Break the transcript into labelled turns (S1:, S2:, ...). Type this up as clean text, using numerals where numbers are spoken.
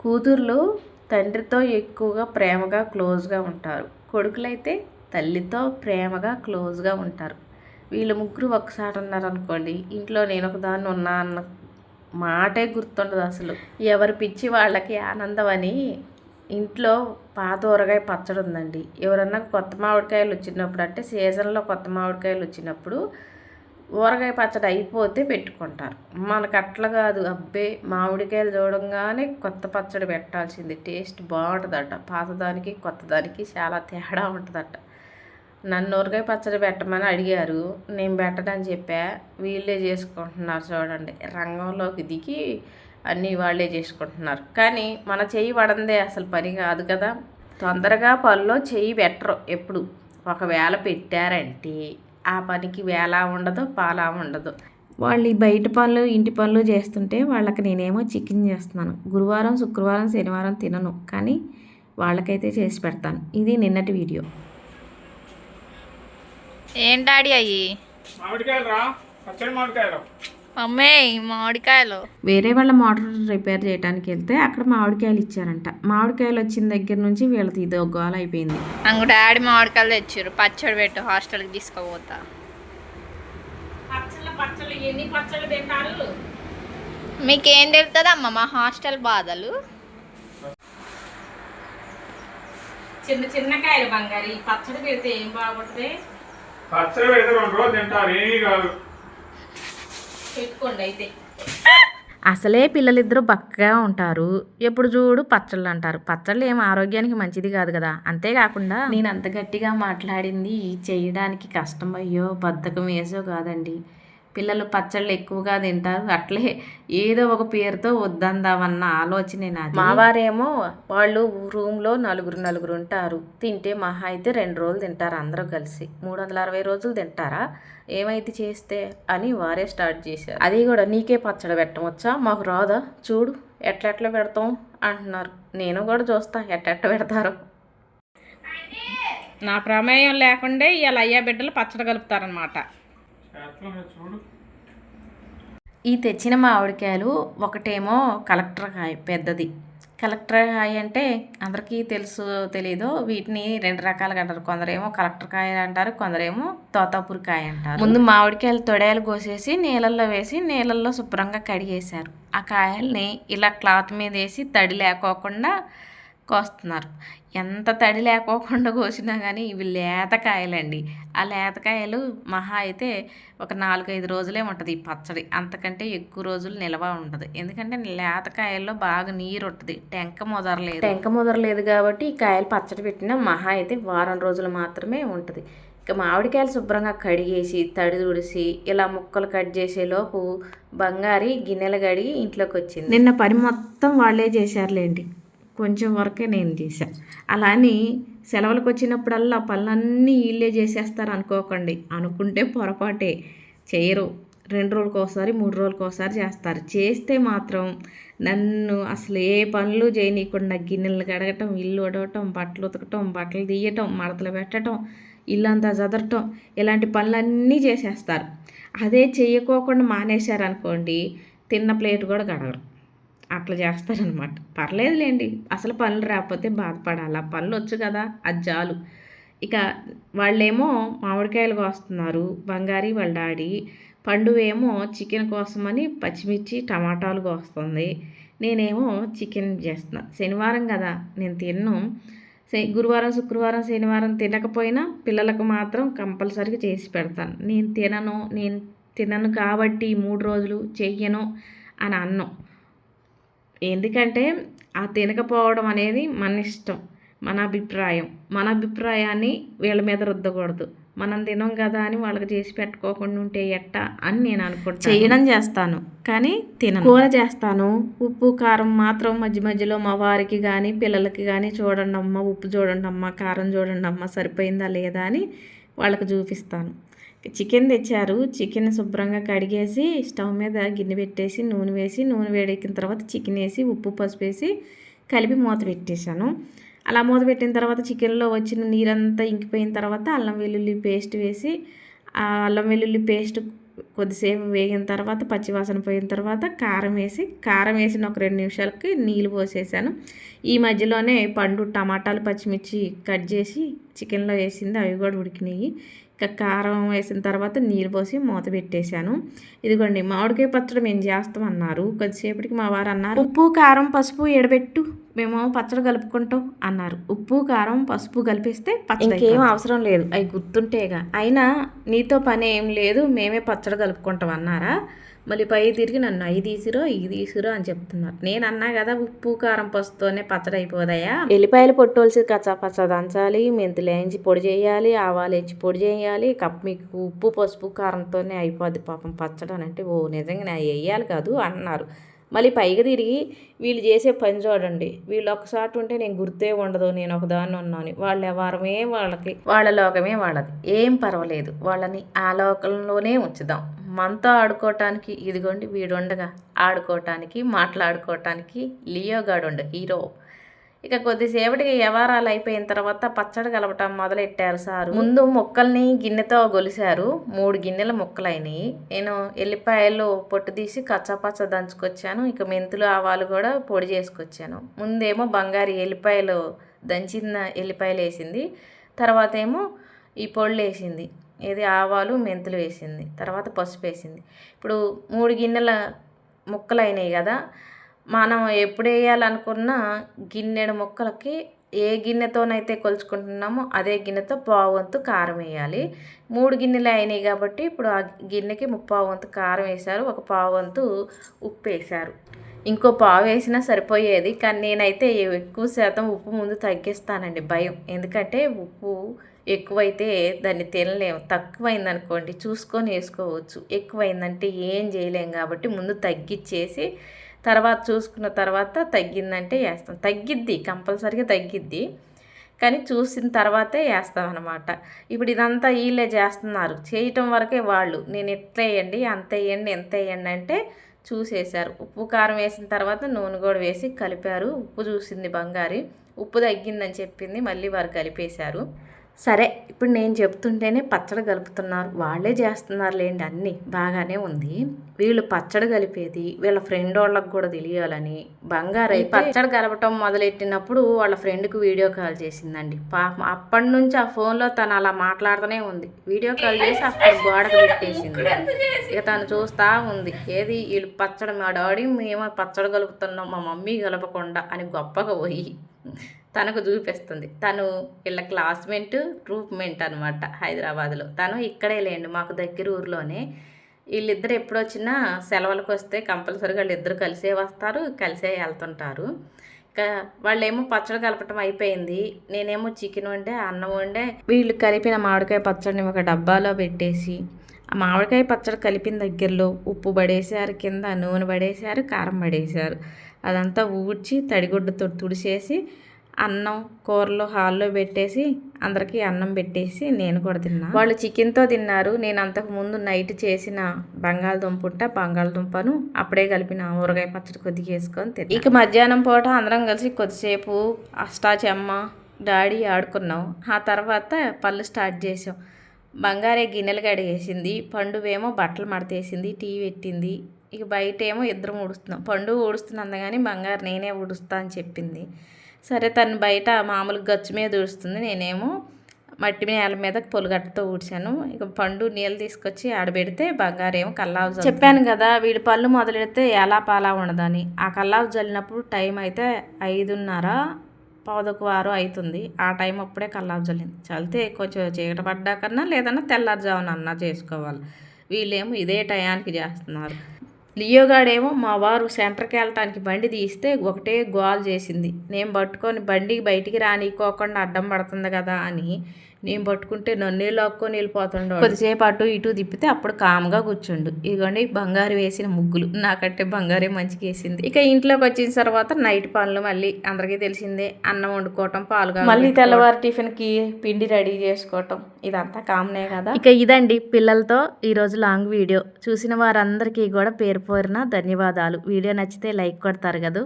S1: కూతుర్లు తండ్రితో ఎక్కువగా ప్రేమగా క్లోజ్గా ఉంటారు. కొడుకులైతే తల్లితో ప్రేమగా క్లోజ్గా ఉంటారు. వీళ్ళు ముగ్గురు ఒకసారి ఉన్నారనుకోండి, ఇంట్లో నేను ఒకదాన్ని ఉన్నా అన్న మాటే గుర్తుండదు అసలు. ఎవరి పిచ్చి వాళ్ళకి ఆనందం అని ఇంట్లో పాత ఊరగాయ పచ్చడి ఉందండి. ఎవరన్నా కొత్త మామిడికాయలు వచ్చినప్పుడు, అంటే సీజన్లో కొత్త మామిడికాయలు వచ్చినప్పుడు ఊరగాయ పచ్చడి అయిపోతే పెట్టుకుంటారు. మనకు అట్లా కాదు, అబ్బే మామిడికాయలు చూడంగానే కొత్త పచ్చడి పెట్టాల్సింది. టేస్ట్ బాగుంటుందట. పాతదానికి కొత్తదానికి చాలా తేడా ఉంటుందట. నన్ను ఊరగాయ పచ్చడి పెట్టమని అడిగారు, నేను పెట్టడని చెప్పా. వీళ్ళే చేసుకుంటున్నారు చూడండి. రంగంలోకి దిగి అన్నీ వాళ్ళే చేసుకుంటున్నారు. కానీ మన చెయ్యి పడందే అసలు పని కాదు కదా. తొందరగా పనిలో చెయ్యి పెట్టరు ఎప్పుడు. ఒకవేళ పెట్టారంటే ఆ పనికి వేళ ఉండదు, పాలా ఉండదు. వాళ్ళు ఈ బయట పనులు ఇంటి పనులు చేస్తుంటే వాళ్ళకి నేనేమో చికెన్ చేస్తున్నాను. గురువారం, శుక్రవారం, శనివారం తినను, కానీ వాళ్ళకైతే చేసి పెడతాను. ఇది నిన్నటి వీడియో.
S2: ఏంటాడి అయ్యి అమ్మే మామిడికాయలు.
S1: వేరే వాళ్ళ మోటార్ రిపేర్ చేయడానికి వెళ్తే అక్కడ మామిడికాయలు ఇచ్చారంట. మామిడికాయలు వచ్చిన దగ్గర నుంచి వీళ్ళది ఇదో గోల అయిపోయింది.
S2: అంగు డాడీ మామిడికాయలు తెచ్చారు, పచ్చడి పెట్టు హాస్టల్కి తీసుకుపోతా.
S1: ఎన్ని పచ్చళ్ళు తింటారు?
S2: మీకేం తెలుస్తుంది అమ్మ మా హాస్టల్ బాధలు?
S1: చిన్న చిన్న కాయలు బంగారి, పచ్చడి పెడితే ఏం బాగుంటుంది?
S3: పచ్చడి పెడితే 2 రోజులు తింటారు, ఏమీ కాదు.
S1: పెట్టుకోండి అయితే. అసలే పిల్లలిద్దరూ బక్కగా ఉంటారు, ఎప్పుడు చూడు పచ్చళ్ళు అంటారు. పచ్చళ్ళు ఏం ఆరోగ్యానికి మంచిది కాదు కదా. అంతేకాకుండా నేను అంత గట్టిగా మాట్లాడింది చేయడానికి కష్టం అయ్యో బద్ధకం వేసో కాదండి. పిల్లలు పచ్చళ్ళు ఎక్కువగా తింటారు, అట్లే ఏదో ఒక పేరుతో వద్దందామన్న ఆలోచనే నాది. మా వారేమో వాళ్ళు రూమ్లో నలుగురు ఉంటారు. తింటే మహా అయితే 2 రోజులు తింటారు అందరూ కలిసి. 360 రోజులు తింటారా ఏమైతే చేస్తే అని వారే స్టార్ట్ చేశారు. అది కూడా నీకే పచ్చడి పెట్టవచ్చా, మాకు రాదా, చూడు ఎట్లా పెడతాం అంటున్నారు. నేను కూడా చూస్తా ఎట్ట పెడతారు. నా ప్రమేయం లేకుండా ఇలా అయ్యా బిడ్డలు పచ్చడి కలుపుతారనమాట. ఈ తెచ్చిన మామిడికాయలు ఒకటేమో కలెక్టర్ కాయ పెద్దది. కలెక్టర్ కాయ అంటే అందరికీ తెలుసు తెలీదు, వీటిని 2 రకాలుగా అంటారు. కొందరేమో కలెక్టర్ కాయ అంటారు, కొందరేమో తోతాపూరి కాయ అంటారు. ముందు మామిడికాయలు తొడయాలు కోసేసి నీళ్ళల్లో వేసి నీళ్ళల్లో శుభ్రంగా కడిగేశారు. ఆ కాయల్ని ఇలా క్లాత్ మీద వేసి తడి లేకోకుండా కోస్తున్నారు. ఎంత తడి లేకోకుండా కోసినా కానీ ఇవి లేతకాయలండి. ఆ లేతకాయలు మహా అయితే ఒక 4-5 రోజులే ఉంటుంది ఈ పచ్చడి, అంతకంటే ఎక్కువ రోజులు నిల్వ ఉండదు. ఎందుకంటే లేతకాయల్లో బాగా నీరు ఉంటుంది, టెంక ముదరలేదు కాబట్టి ఈ కాయలు పచ్చడి పెట్టినా మహా అయితే వారం రోజులు మాత్రమే ఉంటుంది. ఇక మామిడికాయలు శుభ్రంగా కడిగేసి తడి తుడిసి ఇలా ముక్కలు కట్ చేసేలోపు బంగారి గిన్నెలు కడిగి ఇంట్లోకి వచ్చింది. నిన్న పని మొత్తం వాళ్ళే చేశారులేండి, కొంచెం వరకే నేను చేశాను. అలా అని సెలవులకు వచ్చినప్పుడల్లా పనులన్నీ వీళ్ళే చేసేస్తారు అనుకోకండి. అనుకుంటే పొరపాటే. చేయరు. 2 రోజులకు ఒకసారి 3 రోజులకు ఒకసారి చేస్తారు. చేస్తే మాత్రం నన్ను అసలు ఏ పనులు చేయనీయకుండా గిన్నెలు కడగటం, ఇల్లు ఉడవటం, బట్టలు ఉతకటం, బట్టలు తీయటం, మడతలు పెట్టడం, ఇల్లంతా చదరటం, ఇలాంటి పనులన్నీ చేసేస్తారు. అదే చేయకోకుండా మానేశారనుకోండి, తిన్న ప్లేట్ కూడా కడగరు. అట్లా చేస్తారనమాట. పర్లేదులేండి, అసలు పనులు రాకపోతే బాధపడాలా, పనులు వచ్చు కదా అది చాలు. ఇక వాళ్ళేమో మామిడికాయలు కోస్తున్నారు, బంగారి వాళ్ళ డాడీ. పండు ఏమో చికెన్ కోసమని పచ్చిమిర్చి టమాటాలు కోస్తుంది. నేనేమో చికెన్ చేస్తున్నా. శనివారం కదా నేను తిన్ను. గురువారం, శుక్రవారం, శనివారం తినకపోయినా పిల్లలకు మాత్రం కంపల్సరీగా చేసి పెడతాను. నేను తినను కాబట్టి 3 రోజులు చెయ్యను అని అన్నం. ఎందుకంటే ఆ తినకపోవడం అనేది మన ఇష్టం, మన అభిప్రాయాన్ని వీళ్ళ మీద రుద్దకూడదు. మనం తినం కదా అని వాళ్ళకి చేసి పెట్టుకోకుండా ఉంటే ఎట్టా అని నేను అనుకుంటాను. చేయడం చేస్తాను కానీ తినను. కూర చేస్తాను, ఉప్పు కారం మాత్రం మధ్య మధ్యలో మా వారికి కానీ పిల్లలకి కానీ చూడండి అమ్మ, ఉప్పు చూడండి అమ్మ, కారం చూడండి అమ్మ, సరిపోయిందా లేదా అని వాళ్ళకి చూపిస్తాను. చికెన్ తెచ్చారు. చికెన్ శుభ్రంగా కడిగేసి స్టవ్ మీద గిన్నె పెట్టేసి నూనె వేసి, నూనె వేడెక్కిన తర్వాత చికెన్ వేసి ఉప్పు పసుపు వేసి కలిపి మూత పెట్టేశాను. అలా మూత పెట్టిన తర్వాత చికెన్లో వచ్చిన నీరంతా ఇంకిపోయిన తర్వాత అల్లం వెల్లుల్లి పేస్ట్ వేసి, ఆ అల్లం వెల్లుల్లి పేస్ట్ కొద్దిసేపు వేగిన తర్వాత పచ్చివాసన పోయిన తర్వాత కారం వేసిన ఒక 2 నిమిషాలకి నీళ్ళు పోసేసాను. ఈ మధ్యలోనే పండు టమాటాలు పచ్చిమిర్చి కట్ చేసి చికెన్లో వేసింది, అవి కూడా ఉడికినాయి. ఇక కారం వేసిన తర్వాత నీళ్ళు పోసి మూత పెట్టేశాను. ఇదిగోండి మామిడికాయ పచ్చడి మేము చేస్తామన్నారు. కొద్దిసేపటికి మా వారు అన్నారు, ఉప్పు కారం పసుపు ఎడబెట్టు, మేము పచ్చడి కలుపుకుంటాం అన్నారు. ఉప్పు కారం పసుపు కలిపిస్తే పచ్చడి ఇంకేం అవసరం లేదు, అవి గుర్తుంటేగా. అయినా నీతో పని ఏం లేదు, మేమే పచ్చడి కలుపుకుంటాం అన్నారా. మళ్ళీ పై తిరిగి నన్ను అవి తీసిరో అని చెప్తున్నారు. నేను అన్నా కదా ఉప్పు కారం పసుపుతోనే పచ్చడి అయిపోదాయా. ఎల్లిపాయలు పొట్టోల్సి కచ్చా దంచాలి, మెంతులు వేయించి పొడి చేయాలి, ఆవాలు వేయించి పొడి చేయాలి. మీకు ఉప్పు పసుపు కారంతోనే అయిపోద్ది పాపం పచ్చడి అని అంటే, ఓ నిజంగా నేను వేయాలి కాదు అన్నారు. మళ్ళీ పైగా తిరిగి వీళ్ళు చేసే పని చూడండి. వీళ్ళు ఒకసారి ఉంటే నేను గుర్తే ఉండదు, నేను ఒకదాన్ని ఉన్నాను. వాళ్ళ వారమే వాళ్ళకి, వాళ్ళ లోకమే వాళ్ళది. ఏం పర్వాలేదు, వాళ్ళని ఆ లోకంలోనే ఉంచుదాం. మనతో ఆడుకోవటానికి ఇదిగోండి వీడుండగా ఆడుకోవటానికి మాట్లాడుకోవటానికి లియోగాడు హీరో. ఇక కొద్దిసేపటికి వ్యవహారాలు అయిపోయిన తర్వాత పచ్చడి కలపటం మొదలెట్టారు సారు. ముందు ముక్కల్ని గిన్నెతో గొలిశారు. 3 గిన్నెల ముక్కలైనవి. నేను ఎల్లిపాయలు పొట్టు తీసి కచ్చాపచ్చ దంచుకొచ్చాను. ఇక మెంతులు ఆవాలు కూడా పొడి చేసుకొచ్చాను. ముందేమో బంగారు ఎల్లిపాయలు దంచిన ఎల్లిపాయలు వేసింది, తర్వాత ఏమో ఈ పొళ్ళు వేసింది, ఇది ఆవాలు మెంతులు వేసింది, తర్వాత పసుపు వేసింది. ఇప్పుడు 3 గిన్నెల ముక్కలు అయినాయి కదా, మనం ఎప్పుడు వేయాలనుకున్న గిన్నెడు ముక్కలకి ఏ గిన్నెతోనైతే కొలుచుకుంటున్నామో అదే గిన్నెతో పావువంతు కారం వేయాలి. 3 గిన్నెలు అయినాయి కాబట్టి ఇప్పుడు ఆ గిన్నెకి 3/4 వంతు కారం వేశారు, ఒక పావువంతు ఉప్పు వేశారు. ఇంకో పావు వేసినా సరిపోయేది, కానీ నేనైతే ఎక్కువ శాతం ఉప్పు ముందు తగ్గిస్తానండి, భయం. ఎందుకంటే ఉప్పు ఎక్కువైతే దాన్ని తినలేము. తక్కువైందనుకోండి చూసుకొని వేసుకోవచ్చు, ఎక్కువైందంటే ఏం చేయలేం. కాబట్టి ముందు తగ్గిచ్చేసి తర్వాత చూసుకున్న తర్వాత తగ్గిందంటే వేస్తాం. తగ్గిద్ది, కంపల్సరీగా తగ్గిద్ది, కానీ చూసిన తర్వాతే వేస్తాం అన్నమాట. ఇప్పుడు ఇదంతా వీళ్ళే చేస్తున్నారు, చేయటం వరకే వాళ్ళు. నేను ఎట్లా వేయండి, అంత వేయండి, ఎంత వేయండి అంటే చూసేశారు. ఉప్పు కారం వేసిన తర్వాత నూనె కూడా వేసి కలిపారు. ఉప్పు చూసింది బంగారి, ఉప్పు తగ్గిందని చెప్పింది, మళ్ళీ వారు కలిపేశారు. సరే ఇప్పుడు నేను చెప్తుంటేనే పచ్చడి కలుపుతున్నారు, వాళ్ళే చేస్తున్నారు లేండి, అన్నీ బాగానే ఉంది. వీళ్ళు పచ్చడి కలిపేది వీళ్ళ ఫ్రెండ్ వాళ్ళకి కూడా తెలియాలని బంగారు అయితే పచ్చడి కలపటం మొదలెట్టినప్పుడు వాళ్ళ ఫ్రెండ్కి వీడియో కాల్ చేసిందండి. పాపం అప్పటి నుంచి ఆ ఫోన్లో తను అలా మాట్లాడుతూనే ఉంది. వీడియో కాల్ చేసి అక్కడ గోడకు పెట్టేసింది. ఇక తను చూస్తూ ఉంది, ఏది వీళ్ళు పచ్చడి, మా డాడీ మేము పచ్చడి కలుపుతున్నాం, మా మమ్మీ కలపకుండా అని గొప్పగా పోయి తనకు చూపిస్తుంది. తను వీళ్ళ క్లాస్మేట్ రూమ్మేట్ అనమాట హైదరాబాద్లో. తను ఇక్కడే లేండి, మాకు దగ్గర ఊరిలోనే. వీళ్ళిద్దరు ఎప్పుడు వచ్చినా సెలవులకు వస్తే కంపల్సరీగా వాళ్ళిద్దరు కలిసే వస్తారు, కలిసే వెళ్తుంటారు. ఇంకా వాళ్ళేమో పచ్చడి కలపటం అయిపోయింది, నేనేమో చికెన్ వండే, అన్నం వండే. వీళ్ళు కలిపిన మామిడికాయ పచ్చడిని ఒక డబ్బాలో పెట్టేసి, ఆ మామిడికాయ పచ్చడి కలిపిన దగ్గరలో ఉప్పు పడేసారు, కింద నూనె పడేసారు, కారం పడేసారు. అదంతా ఊడ్చి తడిగుడ్డతో తుడిచేసి అన్నం కూరలో హాల్లో పెట్టేసి అందరికీ అన్నం పెట్టేసి నేను కూడా తిన్నాను. వాళ్ళు చికెన్తో తిన్నారు. నేను అంతకుముందు నైట్ చేసిన బంగాళదుంపను అప్పుడే కలిపిన ఊరగాయ పచ్చడి కొద్దిగా వేసుకొని తిన్నాను. ఇక మధ్యాహ్నం పూట అందరం కలిసి కొద్దిసేపు అష్టాచెమ్మ డాడీ ఆడుకున్నాం. ఆ తర్వాత పళ్ళు స్టార్ట్ చేసాం. బంగారే గిన్నెలు కడిగేసింది, పండువేమో బట్టలు మడతేసింది, టీ పెట్టింది. ఇక బయట ఏమో ఇద్దరం ఊడుస్తున్నాం. పండు ఊడుస్తున్నందు కానీ బంగారు నేనే ఊడుస్తా అని చెప్పింది. సరే తను బయట మామూలుగా గచ్చు మీద ఊడుస్తుంది, నేనేమో మట్టి నేల మీద పొలుగట్టతో ఊడ్చాను. ఇక పండు నీళ్ళు తీసుకొచ్చి ఆడబెడితే బంగారేమో కల్లావు. చెప్పాను కదా వీడి పళ్ళు మొదలెడితే ఎలా పాలా ఉండదని. ఆ కల్లావు జల్లినప్పుడు టైం అయితే 5:30 15 అవుతుంది. ఆ టైం అప్పుడే కల్లావు జల్లింది. చల్లితే కొంచెం చీకట పడ్డాకన్నా లేదన్నా తెల్లారుజామున అన్నా చేసుకోవాలి. వీళ్ళేమో ఇదే టయానికి చేస్తున్నారు. లియోగాడేమో మా వారు సెంటర్కి వెళ్ళటానికి బండి తీస్తే ఒకటే గోల్ చేసింది. నేను పట్టుకొని బండికి బయటికి రానికోకుండా అడ్డం పడుతుంది కదా అని నేను పట్టుకుంటే నన్నే లాక్కొని వెళ్ళిపోతుండే. కొద్దిసేపు అటు ఇటు తిప్పితే అప్పుడు కామ్గా కూర్చుండు. ఇదిగోండి బంగారు వేసిన ముగ్గులు, నాకంటే బంగారే మంచిగా వేసింది. ఇక ఇంట్లోకి వచ్చిన తర్వాత నైట్ పనులు మళ్ళీ అందరికీ తెలిసిందే, అన్నం వండుకోవటం, పాలుగా మళ్ళీ తెల్లవారు టిఫిన్కి పిండి రెడీ చేసుకోవటం, ఇదంతా కామనే కదా. ఇక ఇదండి పిల్లలతో ఈరోజు లాంగ్ వీడియో. చూసిన వారందరికీ కూడా పేరు పేరున ధన్యవాదాలు. వీడియో నచ్చితే లైక్ కొడతారు కదా.